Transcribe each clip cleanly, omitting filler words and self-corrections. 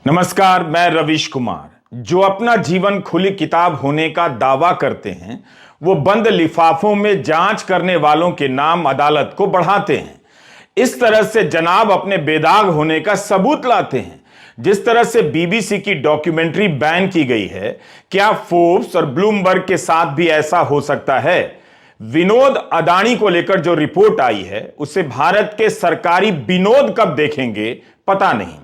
नमस्कार, मैं रवीश कुमार। जो अपना जीवन खुली किताब होने का दावा करते हैं, वो बंद लिफाफों में जांच करने वालों के नाम अदालत को बढ़ाते हैं। इस तरह से जनाब अपने बेदाग होने का सबूत लाते हैं। जिस तरह से बीबीसी की डॉक्यूमेंट्री बैन की गई है, क्या फोर्ब्स और ब्लूमबर्ग के साथ भी ऐसा हो सकता है? विनोद अदानी को लेकर जो रिपोर्ट आई है, उसे भारत के सरकारी विनोद कब देखेंगे पता नहीं,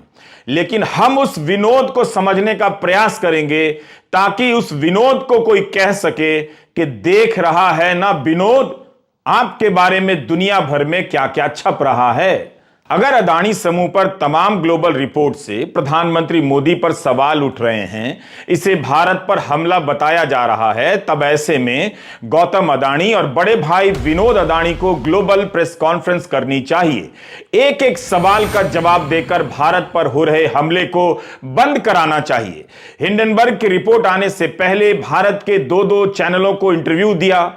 लेकिन हम उस विनोद को समझने का प्रयास करेंगे ताकि उस विनोद को कोई कह सके कि देख रहा है ना विनोद, आपके बारे में दुनिया भर में क्या क्या छप रहा है। अगर अदानी समूह पर तमाम ग्लोबल रिपोर्ट से प्रधानमंत्री मोदी पर सवाल उठ रहे हैं, इसे भारत पर हमला बताया जा रहा है, तब ऐसे में गौतम अदानी और बड़े भाई विनोद अदानी को ग्लोबल प्रेस कॉन्फ्रेंस करनी चाहिए। एक एक सवाल का जवाब देकर भारत पर हो रहे हमले को बंद कराना चाहिए। हिंडनबर्ग की रिपोर्ट आने से पहले भारत के दो चैनलों को इंटरव्यू दिया,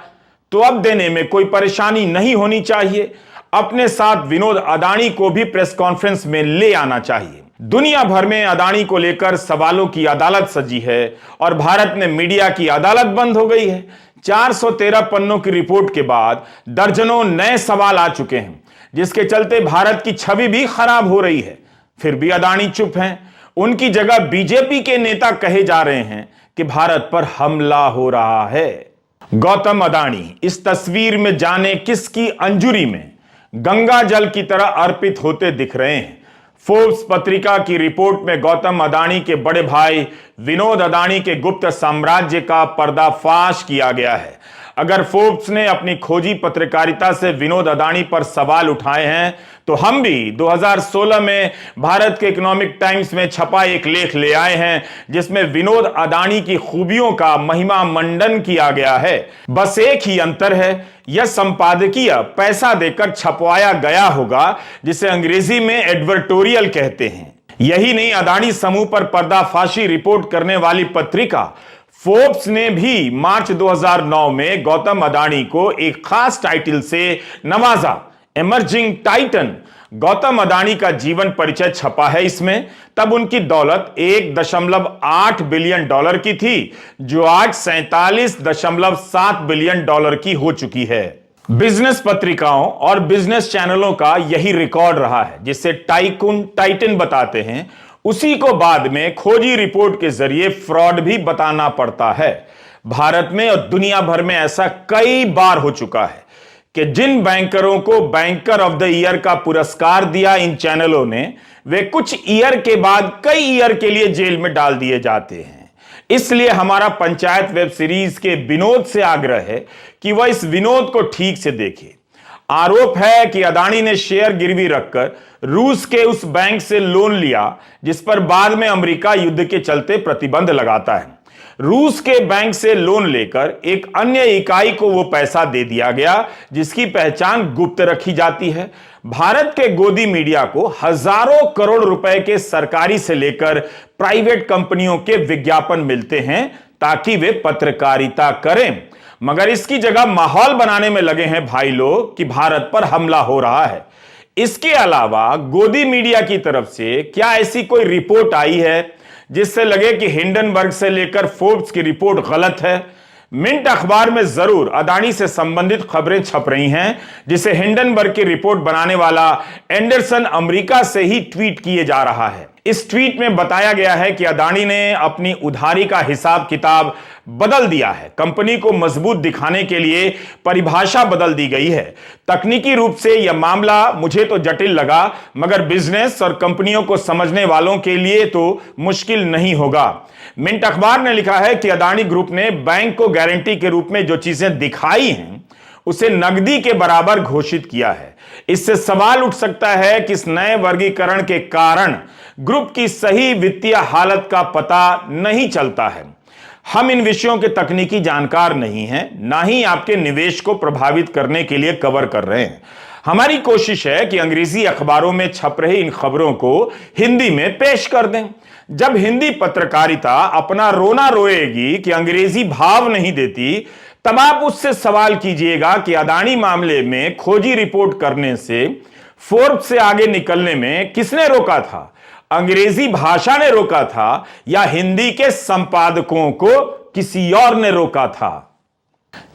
तो अब देने में कोई परेशानी नहीं होनी चाहिए। अपने साथ विनोद अदानी को भी प्रेस कॉन्फ्रेंस में ले आना चाहिए। दुनिया भर में अदानी को लेकर सवालों की अदालत सजी है और भारत में मीडिया की अदालत बंद हो गई है। 413 पन्नों की रिपोर्ट के बाद दर्जनों नए सवाल आ चुके हैं, जिसके चलते भारत की छवि भी खराब हो रही है। फिर भी अदानी चुप हैं। उनकी जगह बीजेपी के नेता कहे जा रहे हैं कि भारत पर हमला हो रहा है। गौतम अदानी इस तस्वीर में जाने किसकी अंजुरी में गंगा जल की तरह अर्पित होते दिख रहे हैं। फोर्ब्स पत्रिका की रिपोर्ट में गौतम अदानी के बड़े भाई विनोद अदानी के गुप्त साम्राज्य का पर्दाफाश किया गया है। अगर फोर्ब्स ने अपनी खोजी पत्रकारिता से विनोद अदानी पर सवाल उठाए हैं, तो हम भी 2016 में भारत के इकोनॉमिक टाइम्स में छपा एक लेख ले आए हैं, जिसमें विनोद अदानी की खूबियों का महिमा मंडन किया गया है। बस एक ही अंतर है, यह संपादकीय पैसा देकर छपवाया गया होगा, जिसे अंग्रेजी में एडवर्टोरियल कहते हैं। यही नहीं, अदानी समूह पर पर्दाफाशी रिपोर्ट करने वाली पत्रिका फोर्ब्स ने भी मार्च 2009 में गौतम अदानी को एक खास टाइटल से नवाजा, इमर्जिंग टाइटन। गौतम अदानी का जीवन परिचय छपा है इसमें। तब उनकी दौलत 1.8 बिलियन डॉलर की थी, जो आज 47.7 बिलियन डॉलर की हो चुकी है। बिजनेस पत्रिकाओं और बिजनेस चैनलों का यही रिकॉर्ड रहा है, जिसे टाइकून टाइटन बताते हैं। उसी को बाद में खोजी रिपोर्ट के जरिए फ्रॉड भी बताना पड़ता है। भारत में और दुनिया भर में ऐसा कई बार हो चुका है कि जिन बैंकरों को बैंकर ऑफ द ईयर का पुरस्कार दिया इन चैनलों ने, वे कुछ ईयर के बाद कई ईयर के लिए जेल में डाल दिए जाते हैं। इसलिए हमारा पंचायत वेब सीरीज के विनोद से आग्रह है कि वह इस विनोद को ठीक से देखे। आरोप है कि अदानी ने शेयर गिरवी रखकर रूस के उस बैंक से लोन लिया, जिस पर बाद में अमेरिका युद्ध के चलते प्रतिबंध लगाता है। रूस के बैंक से लोन लेकर एक अन्य इकाई को वो पैसा दे दिया गया, जिसकी पहचान गुप्त रखी जाती है। भारत के गोदी मीडिया को हजारों करोड़ रुपए के सरकारी से लेकर प्राइवेट कंपनियों के विज्ञापन मिलते हैं ताकि वे पत्रकारिता करें, मगर इसकी जगह माहौल बनाने में लगे हैं भाई लोग कि भारत पर हमला हो रहा है। इसके अलावा गोदी मीडिया की तरफ से क्या ऐसी कोई रिपोर्ट आई है जिससे लगे कि हिंडनबर्ग से लेकर फोर्ब्स की रिपोर्ट गलत है? मिंट अखबार में जरूर अदानी से संबंधित खबरें छप रही हैं, जिसे हिंडनबर्ग की रिपोर्ट बनाने वाला एंडरसन अमेरिका से ही ट्वीट किए जा रहा है। इस ट्वीट में बताया गया है कि अदानी ने अपनी उधारी का हिसाब किताब बदल दिया है। कंपनी को मजबूत दिखाने के लिए परिभाषा बदल दी गई है। तकनीकी रूप से यह मामला मुझे तो जटिल लगा, मगर बिजनेस और कंपनियों को समझने वालों के लिए तो मुश्किल नहीं होगा। मिंट अखबार ने लिखा है कि अदानी ग्रुप ने बैंक को गारंटी के रूप में जो चीजें दिखाई हैं, उसे नकदी के बराबर घोषित किया है। इससे सवाल उठ सकता है कि इस नए वर्गीकरण के कारण ग्रुप की सही वित्तीय हालत का पता नहीं चलता है। हम इन विषयों के तकनीकी जानकार नहीं हैं, ना ही आपके निवेश को प्रभावित करने के लिए कवर कर रहे हैं। हमारी कोशिश है कि अंग्रेजी अखबारों में छप रही इन खबरों को हिंदी में पेश कर दें। जब हिंदी पत्रकारिता अपना रोना रोएगी कि अंग्रेजी भाव नहीं देती, तब आप उससे सवाल कीजिएगा कि अदानी मामले में खोजी रिपोर्ट करने से, फोर्ब्स से आगे निकलने में किसने रोका था? अंग्रेजी भाषा ने रोका था या हिंदी के संपादकों को किसी और ने रोका था?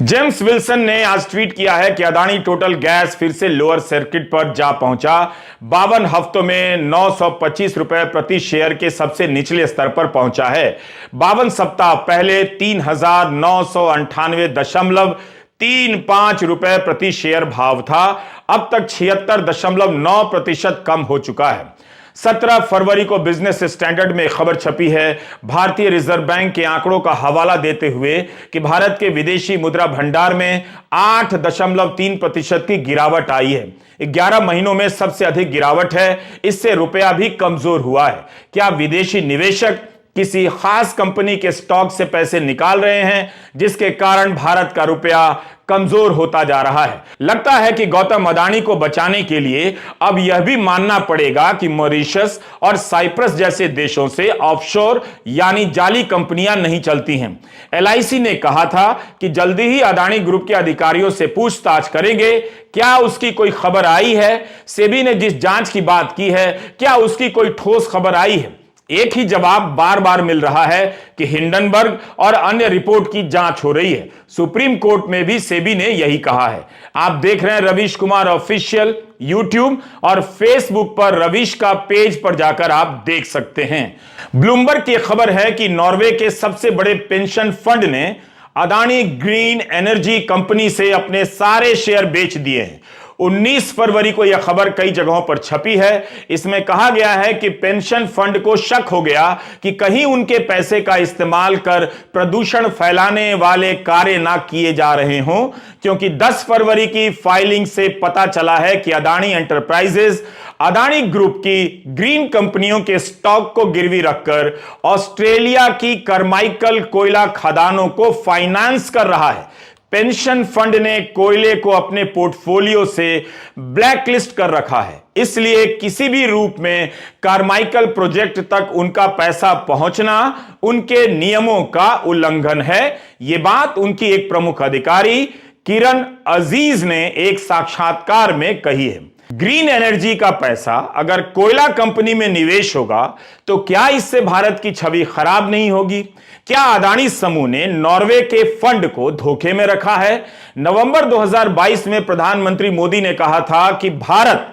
जेम्स विल्सन ने आज ट्वीट किया है कि अदानी टोटल गैस फिर से लोअर सर्किट पर जा पहुंचा। 52 हफ्तों में 925 रुपए प्रति शेयर के सबसे निचले स्तर पर पहुंचा है। 52 सप्ताह पहले 3998.35 रुपए प्रति शेयर भाव था। अब तक 76.9% कम हो चुका है। 17 फरवरी को बिजनेस स्टैंडर्ड में खबर छपी है। भारतीय रिजर्व बैंक के आंकड़ों का हवाला देते हुए कि भारत के विदेशी मुद्रा भंडार में 8.3% की गिरावट आई है। 11 महीनों में सबसे अधिक गिरावट है। इससे रुपया भी कमजोर हुआ है। क्या विदेशी निवेशक किसी खास कंपनी के स्टॉक से पैसे निकाल रहे हैं, जिसके कारण भारत का रुपया कमजोर होता जा रहा है? लगता है कि गौतम अदानी को बचाने के लिए अब यह भी मानना पड़ेगा कि मॉरिशस और साइप्रस जैसे देशों से ऑफशोर यानी जाली कंपनियां नहीं चलती हैं। एलआईसी ने कहा था कि जल्दी ही अदानी ग्रुप के अधिकारियों से पूछताछ करेंगे। क्या उसकी कोई खबर आई है? सेबी ने जिस जांच की बात की है, क्या उसकी कोई ठोस खबर आई है? एक ही जवाब बार बार मिल रहा है कि हिंडनबर्ग और अन्य रिपोर्ट की जांच हो रही है। सुप्रीम कोर्ट में भी सेबी ने यही कहा है। आप देख रहे हैं रवीश कुमार ऑफिशियल। यूट्यूब और फेसबुक पर रवीश का पेज पर जाकर आप देख सकते हैं। ब्लूमबर्ग की खबर है कि नॉर्वे के सबसे बड़े पेंशन फंड ने अदानी ग्रीन एनर्जी कंपनी से अपने सारे शेयर बेच दिए हैं। 19 फरवरी को यह खबर कई जगहों पर छपी है। इसमें कहा गया है कि पेंशन फंड को शक हो गया कि कहीं उनके पैसे का इस्तेमाल कर प्रदूषण फैलाने वाले कार्य ना किए जा रहे हों, क्योंकि 10 फरवरी की फाइलिंग से पता चला है कि अदानी एंटरप्राइजेज अदानी ग्रुप की ग्रीन कंपनियों के स्टॉक को गिरवी रखकर ऑस्ट्रेलिया की करमाइकल कोयला खदानों को फाइनेंस कर रहा है। पेंशन फंड ने कोयले को अपने पोर्टफोलियो से ब्लैकलिस्ट कर रखा है, इसलिए किसी भी रूप में कार्माइकल प्रोजेक्ट तक उनका पैसा पहुंचना उनके नियमों का उल्लंघन है। यह बात उनकी एक प्रमुख अधिकारी किरण अजीज ने एक साक्षात्कार में कही है। ग्रीन एनर्जी का पैसा अगर कोयला कंपनी में निवेश होगा तो क्या इससे भारत की छवि खराब नहीं होगी? क्या अदानी समूह ने नॉर्वे के फंड को धोखे में रखा है? नवंबर 2022 में प्रधानमंत्री मोदी ने कहा था कि भारत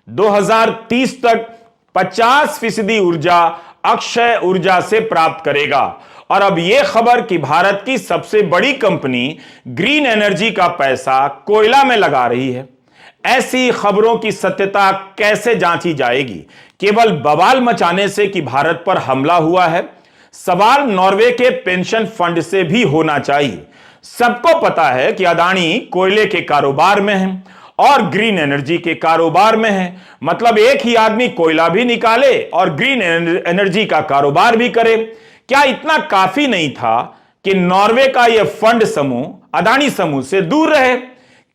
2030 तक 50% ऊर्जा अक्षय ऊर्जा से प्राप्त करेगा। और अब यह खबर कि भारत की सबसे बड़ी कंपनी ग्रीन एनर्जी का पैसा कोयला में लगा रही है। ऐसी खबरों की सत्यता कैसे जांची जाएगी? केवल बवाल मचाने से कि भारत पर हमला हुआ है? सवाल नॉर्वे के पेंशन फंड से भी होना चाहिए। सबको पता है कि अदानी कोयले के कारोबार में है और ग्रीन एनर्जी के कारोबार में है। मतलब एक ही आदमी कोयला भी निकाले और ग्रीन एनर्जी का कारोबार भी करे। क्या इतना काफी नहीं था कि नॉर्वे का यह फंड समूह अदानी समूह से दूर रहे?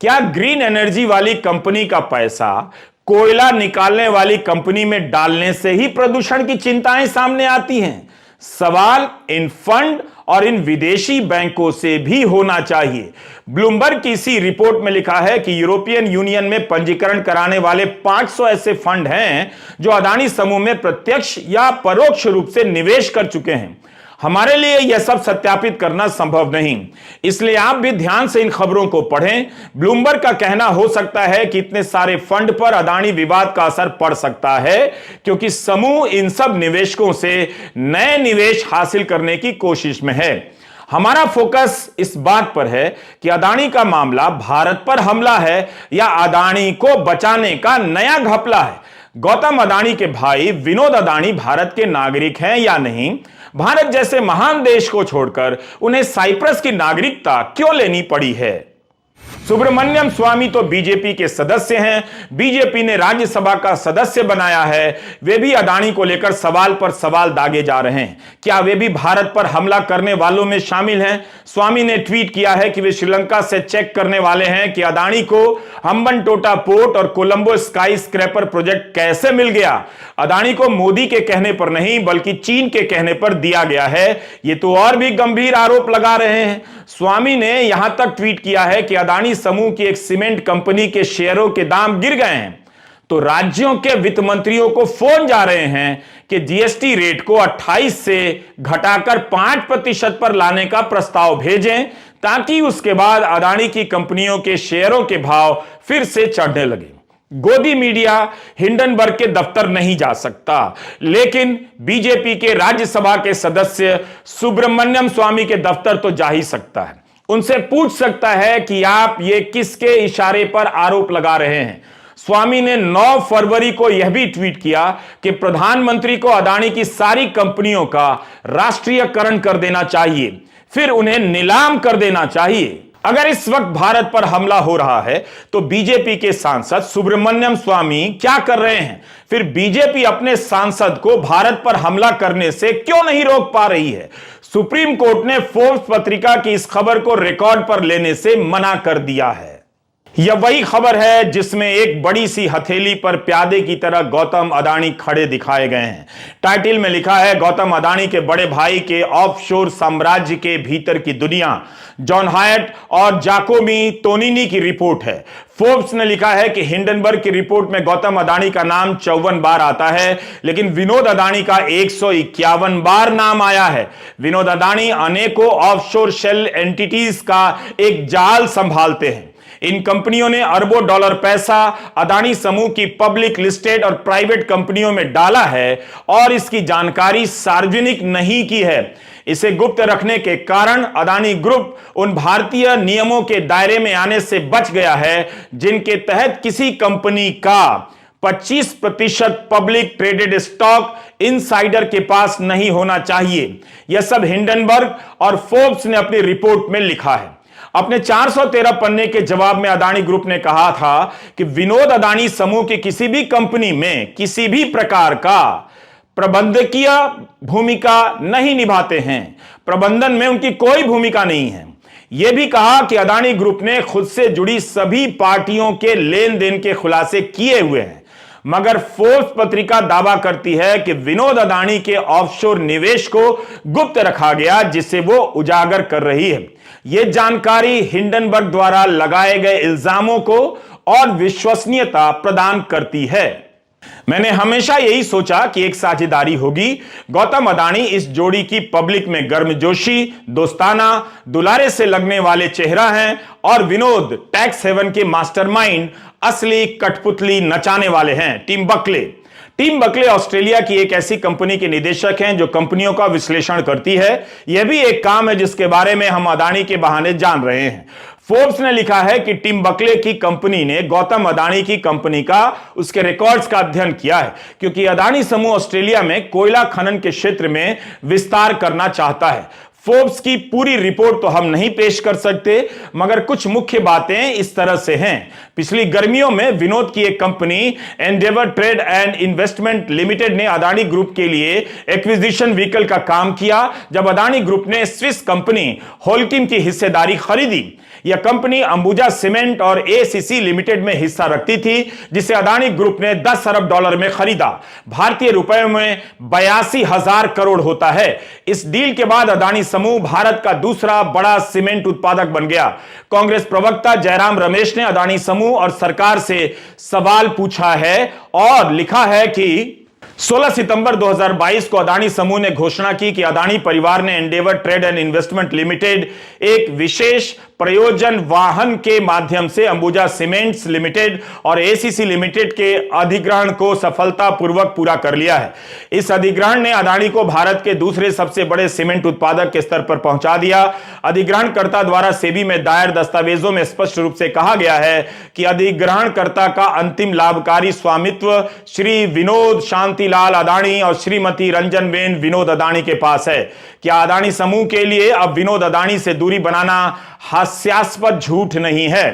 क्या ग्रीन एनर्जी वाली कंपनी का पैसा कोयला निकालने वाली कंपनी में डालने से ही प्रदूषण की चिंताएं सामने आती हैं? सवाल इन फंड और इन विदेशी बैंकों से भी होना चाहिए। ब्लूमबर्ग की इसी रिपोर्ट में लिखा है कि यूरोपियन यूनियन में पंजीकरण कराने वाले 500 ऐसे फंड हैं जो अदानी समूह में प्रत्यक्ष या परोक्ष रूप से निवेश कर चुके हैं। हमारे लिए यह सब सत्यापित करना संभव नहीं, इसलिए आप भी ध्यान से इन खबरों को पढ़ें। ब्लूमबर्ग का कहना हो सकता है कि इतने सारे फंड पर अदानी विवाद का असर पड़ सकता है, क्योंकि समूह इन सब निवेशकों से नए निवेश हासिल करने की कोशिश में है। हमारा फोकस इस बात पर है कि अदानी का मामला भारत पर हमला है या अदानी को बचाने का नया घपला है। गौतम अदानी के भाई विनोद अदानी भारत के नागरिक हैं या नहीं? भारत जैसे महान देश को छोड़कर उन्हें साइप्रस की नागरिकता क्यों लेनी पड़ी है? सुब्रमण्यम स्वामी तो बीजेपी के सदस्य हैं, बीजेपी ने राज्यसभा का सदस्य बनाया है। वे भी अदानी को लेकर सवाल पर सवाल दागे जा रहे हैं। क्या वे भी भारत पर हमला करने वालों में शामिल हैं? स्वामी ने ट्वीट किया है कि वे श्रीलंका से चेक करने वाले हैं कि अदानी को हम्बनटोटा पोर्ट और कोलंबो स्काई स्क्रैपर प्रोजेक्ट कैसे मिल गया। अदानी को मोदी के कहने पर नहीं बल्कि चीन के कहने पर दिया गया है। ये तो और भी गंभीर आरोप लगा रहे हैं। स्वामी ने यहां तक ट्वीट किया है कि अदानी समूह की एक सीमेंट कंपनी के शेयरों के दाम गिर गए हैं। तो राज्यों के वित्त मंत्रियों को फोन जा रहे हैं कि जीएसटी रेट को 28 से घटाकर 5% पर लाने का प्रस्ताव भेजें, ताकि उसके बाद अदानी की कंपनियों के शेयरों के भाव फिर से चढ़ने लगे। गोदी मीडिया हिंडनबर्ग के दफ्तर नहीं जा सकता, लेकिन बीजेपी के राज्यसभा के सदस्य सुब्रमण्यम स्वामी के दफ्तर तो जा ही सकता है। उनसे पूछ सकता है कि आप ये किसके इशारे पर आरोप लगा रहे हैं। स्वामी ने 9 फरवरी को यह भी ट्वीट किया कि प्रधानमंत्री को अदानी की सारी कंपनियों का राष्ट्रीयकरण कर देना चाहिए, फिर उन्हें नीलाम कर देना चाहिए। अगर इस वक्त भारत पर हमला हो रहा है तो बीजेपी के सांसद सुब्रमण्यम स्वामी क्या कर रहे हैं? फिर बीजेपी अपने सांसद को भारत पर हमला करने से क्यों नहीं रोक पा रही है? सुप्रीम कोर्ट ने फोर्ब्स पत्रिका की इस खबर को रिकॉर्ड पर लेने से मना कर दिया है। यह वही खबर है जिसमें एक बड़ी सी हथेली पर प्यादे की तरह गौतम अदानी खड़े दिखाए गए हैं। टाइटल में लिखा है, गौतम अदानी के बड़े भाई के ऑफशोर साम्राज्य के भीतर की दुनिया। जॉन हायट और जाकोमी तोनिनी की रिपोर्ट है। फोर्ब्स ने लिखा है कि हिंडनबर्ग की रिपोर्ट में गौतम अदानी का नाम 54 बार आता है, लेकिन विनोद अदानी का 151 बार नाम आया है। विनोद अदानी अनेकों ऑफशोर शेल एंटिटीज का एक जाल संभालते हैं। इन कंपनियों ने अरबों डॉलर पैसा अदानी समूह की पब्लिक लिस्टेड और प्राइवेट कंपनियों में डाला है और इसकी जानकारी सार्वजनिक नहीं की है। इसे गुप्त रखने के कारण अदानी ग्रुप उन भारतीय नियमों के दायरे में आने से बच गया है जिनके तहत किसी कंपनी का 25% पब्लिक ट्रेडेड स्टॉक इनसाइडर के पास नहीं होना चाहिए। यह सब हिंडनबर्ग और फोर्ब्स ने अपनी रिपोर्ट में लिखा है। अपने 413 पन्ने के जवाब में अदानी ग्रुप ने कहा था कि विनोद अदानी समूह की किसी भी कंपनी में किसी भी प्रकार का प्रबंधकीय भूमिका नहीं निभाते हैं। प्रबंधन में उनकी कोई भूमिका नहीं है। यह भी कहा कि अदानी ग्रुप ने खुद से जुड़ी सभी पार्टियों के लेन देन के खुलासे किए हुए हैं, मगर फोर्ब्स पत्रिका दावा करती है कि विनोद अदानी के ऑफशोर निवेश को गुप्त रखा गया, जिसे वो उजागर कर रही है। यह जानकारी हिंडनबर्ग द्वारा लगाए गए इल्जामों को और विश्वसनीयता प्रदान करती है। मैंने हमेशा यही सोचा कि एक साझेदारी होगी। गौतम अदानी इस जोड़ी की पब्लिक में गर्मजोशी, दोस्ताना, दुलारे से लगने वाले चेहरा हैं और विनोद टैक्स हेवन के मास्टरमाइंड, असली कठपुतली नचाने वाले हैं। टीम बकले ऑस्ट्रेलिया की एक ऐसी कंपनी के निदेशक हैं जो कंपनियों का विश्लेषण करती है। यह भी एक काम है जिसके बारे में हम अदानी के बहाने जान रहे हैं। फोर्ब्स ने लिखा है कि टीम बकले की कंपनी ने गौतम अदानी की कंपनी का, उसके रिकॉर्ड्स का अध्ययन किया है, क्योंकि अदानी समूह ऑस्ट्रेलिया में कोयला खनन के क्षेत्र में विस्तार करना चाहता है। फोर्ब्स की पूरी रिपोर्ट तो हम नहीं पेश कर सकते, मगर कुछ मुख्य बातें इस तरह से हैं। पिछली गर्मियों में विनोद की एक company Endeavour trade and investment limited ने अदानी ग्रुप के लिए एक्विजिशन व्हीकल का काम किया, जब अदानी ग्रुप ने स्विस कंपनी होल्किम की हिस्सेदारी खरीदी। यह कंपनी अंबुजा सीमेंट और एसीसी लिमिटेड में हिस्सा रखती थी, जिसे अदानी ग्रुप ने 10 अरब डॉलर में खरीदा। भारतीय रुपए में 82,000 करोड़ होता है। इस डील के बाद अदानी समूह भारत का दूसरा बड़ा सीमेंट उत्पादक बन गया। कांग्रेस प्रवक्ता जयराम रमेश ने अदानी समूह और सरकार से सवाल पूछा है और लिखा है कि 16 सितंबर 2022 को अदानी समूह ने घोषणा की कि अदानी परिवार ने Endeavour trade and investment limited एक विशेष प्रयोजन वाहन के माध्यम से अंबुजा सीमेंट्स लिमिटेड और एसीसी लिमिटेड के अधिग्रहण को सफलतापूर्वक पूरा कर लिया है। इस अधिग्रहण ने अदानी को भारत के दूसरे सबसे बड़े सीमेंट उत्पादक के स्तर पर पहुंचा दिया। अधिग्रहणकर्ता द्वारा सेबी में दायर दस्तावेजों में स्पष्ट रूप से कहा गया है कि अधिग्रहणकर्ता का अंतिम लाभकारी स्वामित्व श्री विनोद शांतिलाल अदानी और श्रीमती रंजनबेन विनोद अदानी के पास है। क्या अदानी समूह के लिए अब विनोद अदानी से दूरी बनाना हास्यास्पद झूठ नहीं है?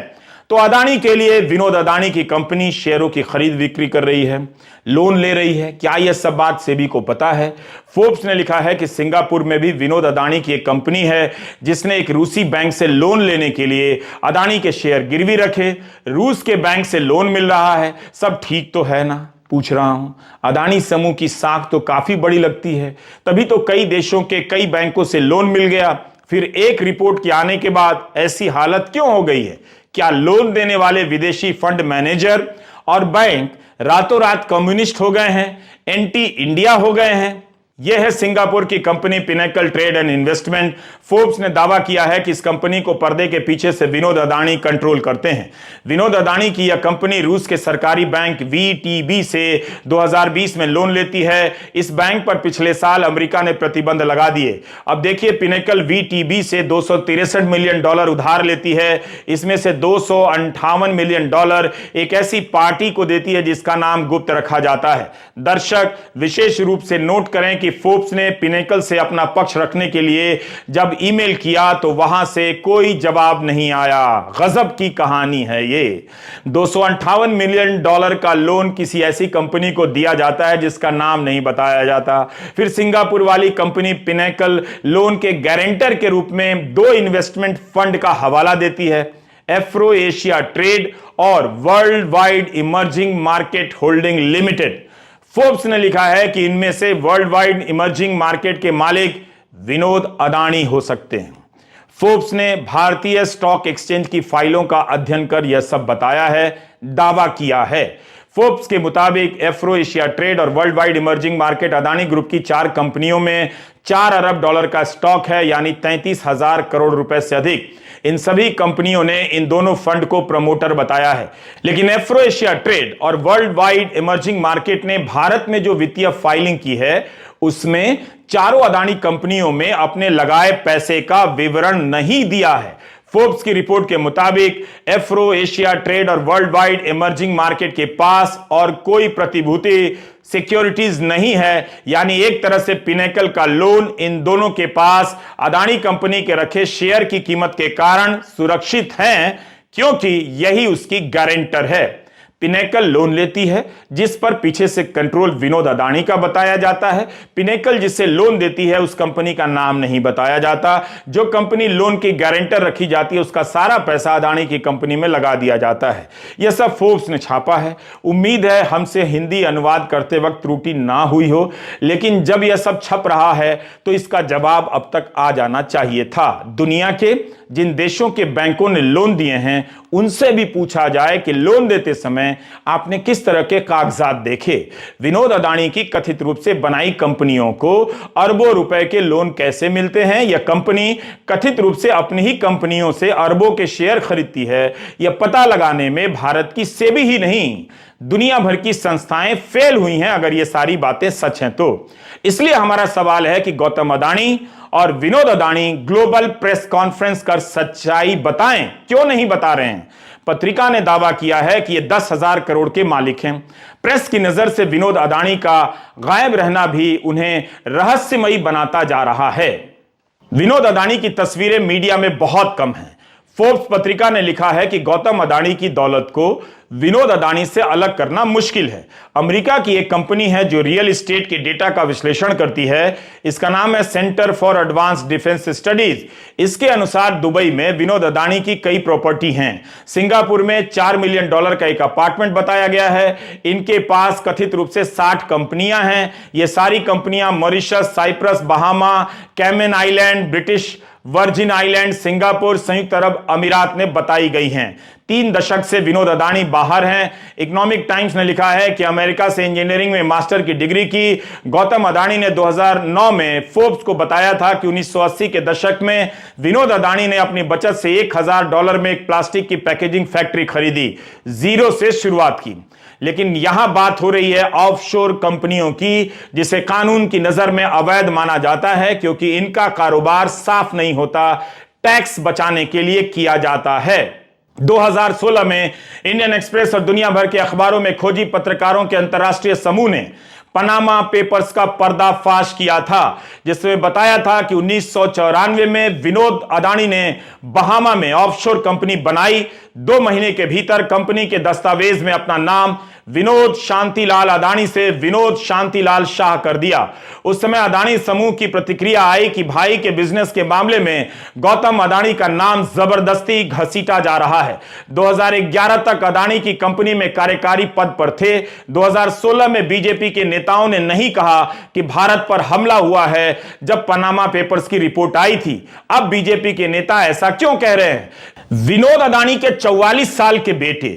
तो अदानी के लिए विनोद अदानी की कंपनी शेयरों की खरीद बिक्री कर रही है, लोन ले रही है। क्या यह सब बात सेबी को पता है? फोर्ब्स ने लिखा है कि सिंगापुर में भी विनोद अदानी की एक कंपनी है जिसने एक रूसी बैंक से लोन लेने के लिए अदानी के शेयर गिरवी रखे। रूस के बैंक से लोन मिल रहा है, सब ठीक तो है ना? पूछ रहा हूं। अदानी समूह की साख तो काफी बड़ी लगती है, तभी तो कई देशों के कई बैंकों से लोन मिल गया। फिर एक रिपोर्ट के आने के बाद ऐसी हालत क्यों हो गई है? क्या लोन देने वाले विदेशी फंड मैनेजर और बैंक रातों रात कम्युनिस्ट हो गए हैं, एंटी इंडिया हो गए हैं। यह है सिंगापुर की company pinnacle trade and investment. Forbes ने दावा किया है कि इस कंपनी को पर्दे के पीछे से विनोद अदानी कंट्रोल करते हैं। विनोद अदानी की यह कंपनी रूस के सरकारी बैंक वीटीबी से 2020 में लोन लेती है। इस बैंक पर पिछले साल अमेरिका ने प्रतिबंध लगा दिए। अब देखिए, पिनेकल वीटीबी से $263 मिलियन उधार लेती है। इसमें से $258 मिलियन एक ऐसी पार्टी को देती है जिसका नाम गुप्त रखा जाता है। दर्शक विशेष रूप से नोट करें कि फोर्ब्स ने पिनेकल से अपना पक्ष रखने के लिए जब ईमेल किया तो वहां से कोई जवाब नहीं आया। गजब की कहानी है ये। $258 मिलियन का लोन किसी ऐसी कंपनी को दिया जाता है जिसका नाम नहीं बताया जाता। फिर सिंगापुर वाली कंपनी पिनेकल लोन के गारंटर के रूप में 2 इन्वेस्टमेंट फंड का हवाला देती है, एफ्रो एशिया ट्रेड और world wide emerging market holding limited. Forbes ने लिखा है कि इनमें से वर्ल्ड वाइड इमर्जिंग मार्केट के मालिक विनोद अदानी हो सकते हैं। फोर्ब्स ने भारतीय स्टॉक एक्सचेंज की फाइलों का अध्ययन कर यह सब बताया है, दावा किया है। फोर्ब्स के मुताबिक एफ्रो एशिया ट्रेड और world wide emerging market Adani group की 4 कंपनियों में $4 अरब का स्टॉक है, यानी 33,000 करोड़ रुपए से अधिक। इन सभी कंपनियों ने इन दोनों फंड को प्रमोटर बताया है। लेकिन एफ्रो एशिया ट्रेड और वर्ल्ड वाइड इमर्जिंग मार्केट ने भारत में जो वित्तीय फाइलिंग की है उसमें चारों अदानी कंपनियों में अपने लगाए पैसे का विवरण नहीं दिया है। फोर्ब्स की रिपोर्ट के मुताबिक एफ्रो एशिया ट्रेड और वर्ल्ड वाइड इमर्जिंग मार्केट के पास और कोई प्रतिभूति सिक्योरिटीज नहीं है, यानी एक तरह से पिनेकल का लोन इन दोनों के पास अदानी कंपनी के रखे शेयर की कीमत के कारण सुरक्षित हैं, क्योंकि यही उसकी गारंटर है। पिनेकल लोन लेती है जिस पर पीछे से कंट्रोल विनोद अदानी का बताया जाता है। पिनेकल जिसे लोन देती है उस कंपनी का नाम नहीं बताया जाता। जो कंपनी लोन की गारंटर रखी जाती है उसका सारा पैसा अदानी की कंपनी में लगा दिया जाता है। यह सब फोर्ब्स ने छापा है। उम्मीद है हमसे हिंदी अनुवाद करते वक्त त्रुटि ना हुई हो, लेकिन जब यह सब छप रहा है तो इसका जवाब अब तक आ जाना चाहिए था। दुनिया के जिन देशों के बैंकों ने लोन दिए हैं उनसे भी पूछा जाए कि लोन देते समय आपने किस तरह के कागजात देखे। विनोद अदानी की कथित रूप से बनाई कंपनियों को अरबों रुपए के लोन कैसे मिलते हैं। यह कंपनी कथित रूप से अपनी ही कंपनियों से अरबों के शेयर खरीदती है। यह पता लगाने में भारत की सेबी ही नहीं, दुनिया भर की संस्थाएं फेल हुई हैं अगर ये सारी बातें सच हैं तो। इसलिए हमारा सवाल है कि गौतम अदानी और Vinod Adani global press conference कर सच्चाई बताएं, क्यों नहीं बता रहे हैं। पत्रिका ने दावा किया है कि ये 10,000 करोड़ के मालिक हैं। प्रेस की नजर से विनोद अदानी का गायब रहना भी उन्हें रहस्यमयी बनाता जा रहा है। विनोद अदानी की तस्वीरें मीडिया में बहुत कम हैं। फोर्ब्स पत्रिका ने लिखा है कि गौतम अदानी की दौलत को विनोद अदानी से अलग करना मुश्किल है। अमेरिका की एक कंपनी है जो रियल एस्टेट के डेटा का विश्लेषण करती है। इसका नाम है centre for advanced defence studies. इसके अनुसार दुबई में विनोद अदानी की कई प्रॉपर्टी हैं। सिंगापुर में $4 मिलियन का एक अपार्टमेंट बताया गया है। इनके पास कथित रूप से 60 कंपनियां हैं। ये सारी कंपनियां Mauritius, Cyprus, Bahama, Cayman Island, British Virgin Island, Singapore, संयुक्त अरब अमीरात में बताई गई हैं। 3 दशक से विनोद अदानी बाहर हैं। इकोनॉमिक टाइम्स ने लिखा है कि अमेरिका से इंजीनियरिंग में मास्टर की डिग्री की गौतम अदानी ने 2009 में फोर्ब्स को बताया था कि 1980 के दशक में विनोद अदानी ने अपनी बचत से $1,000 में एक प्लास्टिक की पैकेजिंग फैक्ट्री खरीदी, जीरो से शुरुआत की। लेकिन यहां बात हो रही है ऑफशोर कंपनियों की, जिसे कानून की नजर में अवैध माना जाता है क्योंकि इनका कारोबार साफ नहीं होता, टैक्स बचाने के लिए किया जाता है। 2016 में इंडियन एक्सप्रेस और दुनिया भर के अखबारों में खोजी पत्रकारों के अंतर्राष्ट्रीय समूह ने पनामा पेपर्स का पर्दाफाश किया था, जिसमें बताया था कि 1994 में विनोद अदानी ने बहामा में ऑफशोर कंपनी बनाई। 2 महीने के भीतर कंपनी के दस्तावेज में अपना नाम विनोद शांतिलाल अदानी से विनोद शांतिलाल शाह कर दिया। उस समय अदानी समूह की प्रतिक्रिया आई कि भाई के बिजनेस के मामले में गौतम अदानी का नाम जबरदस्ती घसीटा जा रहा है। 2011 तक अदानी की कंपनी में कार्यकारी पद पर थे। 2016 में बीजेपी के नेताओं ने नहीं कहा कि भारत पर हमला हुआ है जब पनामा पेपर्स की रिपोर्ट आई थी। अब बीजेपी के नेता ऐसा क्यों कह रहे हैं? विनोद अदानी के 44 साल के बेटे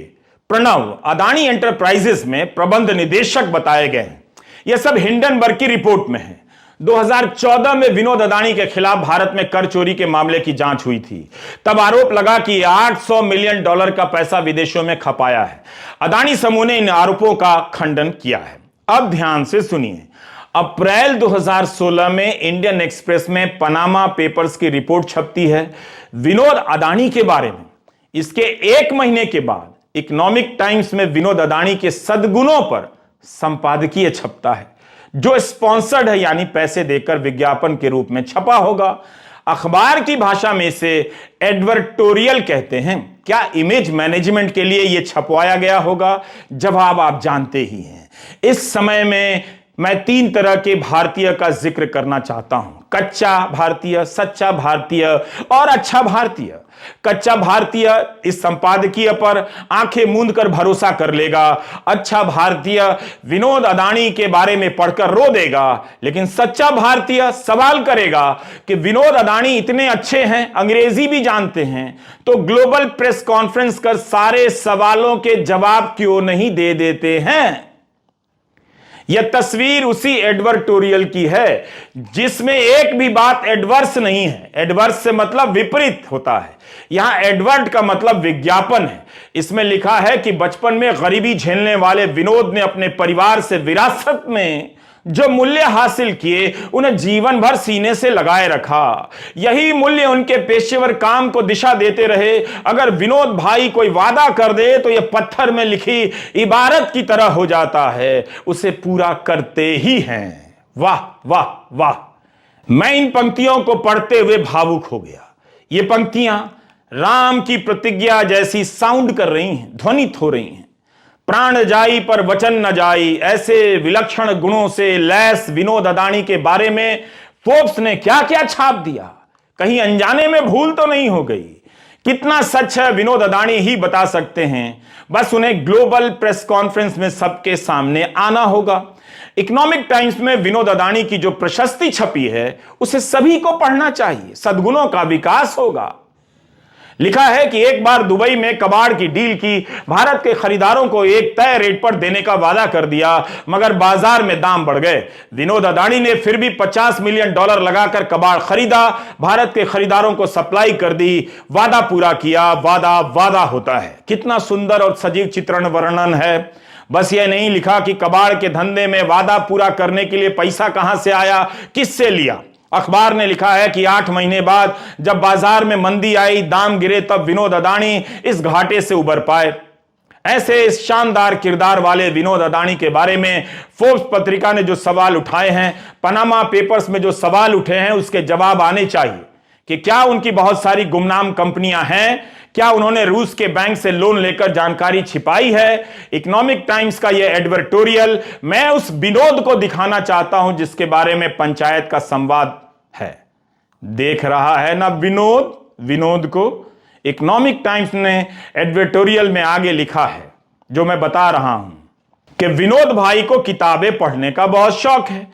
प्रणव अदानी एंटरप्राइजेस में प्रबंध निदेशक बताए गए हैं। यह सब हिंडनबर्ग की रिपोर्ट में है। 2014 में विनोद अदानी के खिलाफ भारत में कर चोरी के मामले की जांच हुई थी। तब आरोप लगा कि $800 मिलियन का पैसा विदेशों में खपाया है। अदानी समूह ने इन आरोपों का खंडन किया है। अब ध्यान से सुनिए। अप्रैल 2016 में इंडियन एक्सप्रेस में पनामा पेपर्स की रिपोर्ट छपती है विनोद अदानी के बारे में। इसके एक महीने के बाद इकोनॉमिक टाइम्स में विनोद अदानी के सद्गुणों पर संपादकीय छपता है, जो स्पॉन्सर्ड है, यानी पैसे देकर विज्ञापन के रूप में छपा होगा। अखबार की भाषा में इसे एडवर्टोरियल कहते हैं। क्या इमेज मैनेजमेंट के लिए यह छपवाया गया होगा? जवाब आप जानते ही हैं। इस समय में मैं 3 तरह के भारतीय का जिक्र करना चाहता हूं: कच्चा भारतीय, सच्चा भारतीय और अच्छा भारतीय। कच्चा भारतीय इस संपादकीय पर आंखें मूंद कर भरोसा कर लेगा। अच्छा भारतीय विनोद अदानी के बारे में पढ़कर रो देगा। लेकिन सच्चा भारतीय सवाल करेगा कि विनोद अदानी इतने अच्छे हैं, अंग्रेजी भी जानते हैं, तो ग्लोबल प्रेस कॉन्फ्रेंस कर सारे सवालों के जवाब क्यों नहीं दे देते हैं? यह तस्वीर उसी एडवर्टोरियल की है जिसमें एक भी बात एडवर्स नहीं है। एडवर्स से मतलब विपरीत होता है। यहां एडवर्ट का मतलब विज्ञापन है। इसमें लिखा है कि बचपन में गरीबी झेलने वाले विनोद ने अपने परिवार से विरासत में जो मूल्य हासिल किए उन्हें जीवन भर सीने से लगाए रखा। यही मूल्य उनके पेशेवर काम को दिशा देते रहे। अगर विनोद भाई कोई वादा कर दे तो यह पत्थर में लिखी इबारत की तरह हो जाता है, उसे पूरा करते ही हैं। वाह वाह वाह! मैं इन पंक्तियों को पढ़ते हुए भावुक हो गया। ये पंक्तियां राम की प्रतिज्ञा जैसी साउंड कर रही हैं, ध्वनित हो रही हैं। प्राण जाई पर वचन न जाई, ऐसे विलक्षण गुणों से लैस विनोद अदानी के बारे में फोर्ब्स ने क्या क्या छाप दिया। कहीं अनजाने में भूल तो नहीं हो गई? कितना सच है विनोद अदानी ही बता सकते हैं। बस उन्हें ग्लोबल प्रेस कॉन्फ्रेंस में सबके सामने आना होगा। इकोनॉमिक टाइम्स में विनोद अदानी की जो प्रशस्ति छपी है उसे सभी को पढ़ना चाहिए। सद्गुणों का विकास होगा। लिखा है कि एक बार दुबई में कबाड़ की डील की, भारत के खरीदारों को एक तय रेट पर देने का वादा कर दिया, मगर बाजार में दाम बढ़ गए। विनोद अदानी ने फिर भी $50 मिलियन लगाकर कबाड़ खरीदा, भारत के खरीदारों को सप्लाई कर दी, वादा पूरा किया। वादा वादा होता है। कितना सुंदर और सजीव चित्रण वर्णन है। बस यह नहीं लिखा कि कबाड़ के धंधे में वादा पूरा करने के लिए पैसा कहां से आया, किससे लिया। अखबार ने लिखा है कि 8 महीने बाद जब बाजार में मंदी आई, दाम गिरे, तब विनोद अदानी इस घाटे से उबर पाए। ऐसे इस शानदार किरदार वाले विनोद अदानी के बारे में फोर्ब्स पत्रिका ने जो सवाल उठाए हैं, पनामा पेपर्स में जो सवाल उठे हैं, उसके जवाब आने चाहिए कि क्या उनकी बहुत सारी गुमनाम कंपनियां हैं? क्या उन्होंने रूस के बैंक से लोन लेकर जानकारी छिपाई है? इकोनॉमिक टाइम्स का यह एडवर्टोरियल मैं उस विनोद को दिखाना चाहता हूं जिसके बारे में पंचायत का संवाद है। देख रहा है ना विनोद को? इकोनॉमिक टाइम्स ने एडवर्टोरियल में आगे लिखा है, जो मैं बता रहा हूं, कि विनोद भाई को किताबें पढ़ने का बहुत शौक है।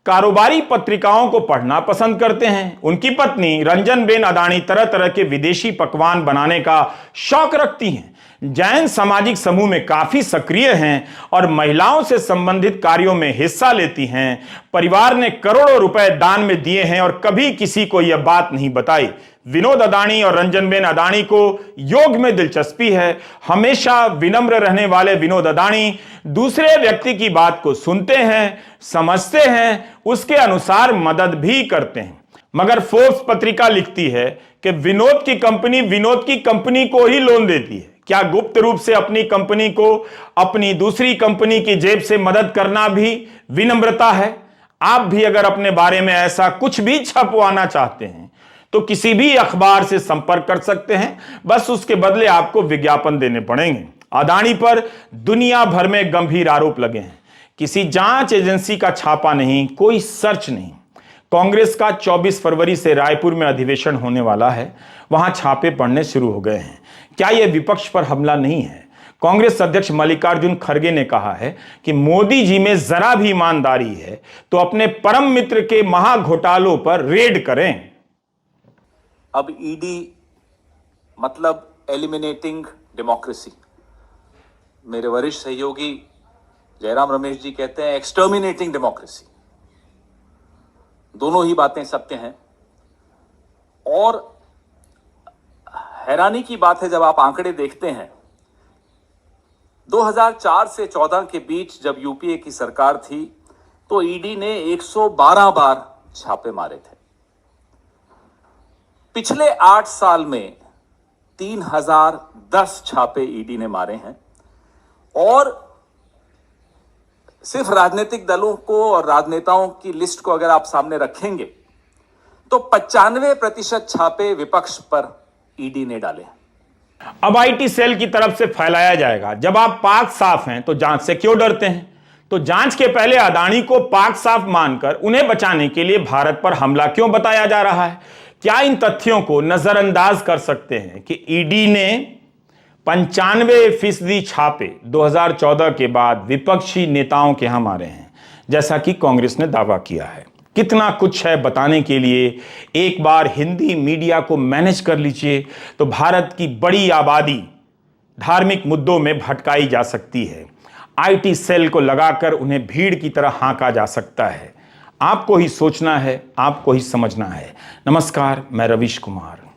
कारोबारी पत्रिकाओं को पढ़ना पसंद करते हैं। उनकी पत्नी रंजनबेन अदानी तरह तरह के विदेशी पकवान बनाने का शौक रखती हैं। जैन सामाजिक समूह में काफी सक्रिय हैं और महिलाओं से संबंधित कार्यों में हिस्सा लेती हैं। परिवार ने करोड़ों रुपए दान में दिए हैं और कभी किसी को यह बात नहीं बताई। विनोद अदानी और रंजनबेन अदानी को योग में दिलचस्पी है। हमेशा विनम्र रहने वाले विनोद अदानी दूसरे व्यक्ति की बात को सुनते हैं, समझते हैं, उसके अनुसार मदद भी करते हैं। मगर फोर्ब्स पत्रिका लिखती है कि विनोद की कंपनी को ही लोन देती है। क्या गुप्त रूप से अपनी कंपनी को अपनी दूसरी कंपनी की जेब से मदद करना भी विनम्रता है? आप भी अगर अपने बारे में ऐसा कुछ भी छपवाना चाहते हैं तो किसी भी अखबार से संपर्क कर सकते हैं। बस उसके बदले आपको विज्ञापन देने पड़ेंगे। अदानी पर दुनिया भर में गंभीर आरोप लगे हैं। किसी जांच एजेंसी का छापा नहीं, कोई सर्च नहीं। कांग्रेस का 24 फरवरी से रायपुर में अधिवेशन होने वाला है। वहां छापे पड़ने शुरू हो गए हैं। क्या यह विपक्ष पर हमला नहीं है? कांग्रेस अध्यक्ष मल्लिकार्जुन खड़गे ने कहा है कि मोदी जी में जरा भी ईमानदारी है तो अपने परम मित्र के महाघोटालों पर रेड करें। अब ईडी मतलब एलिमिनेटिंग डेमोक्रेसी। मेरे वरिष्ठ सहयोगी जयराम रमेश जी कहते हैं एक्सटर्मिनेटिंग डेमोक्रेसी। दोनों ही बातें सत्य हैं। और हैरानी की बात है, जब आप आंकड़े देखते हैं, 2004 से 14 के बीच जब यूपीए की सरकार थी तो ईडी ने 112 बार छापे मारे थे। पिछले 8 साल में 3010 छापे ईडी ने मारे हैं। और सिर्फ राजनीतिक दलों को और राजनेताओं की लिस्ट को अगर आप सामने रखेंगे तो 95% छापे विपक्ष पर ईडी ने डाले। अब आईटी सेल की तरफ से फैलाया जाएगा, जब आप पाक साफ हैं तो जांच से क्यों डरते हैं? तो जांच के पहले अदानी को पाक साफ मानकर उन्हें बचाने के लिए भारत पर हमला क्यों बताया जा रहा है? क्या इन तथ्यों को नजरअंदाज कर सकते हैं कि ईडी ने 95% छापे 2014 के बाद विपक्षी नेताओं के यहां मारे हैं, जैसा कि कांग्रेस ने दावा किया है? कितना कुछ है बताने के लिए एक बार हिंदी मीडिया को मैनेज कर लीजिए तो भारत की बड़ी आबादी धार्मिक मुद्दों में भटकाई जा सकती है। आईटी सेल को लगाकर उन्हें भीड़ की तरह हाँका जा सकता है। आपको ही सोचना है, आपको ही समझना है। नमस्कार, मैं रवीश कुमार।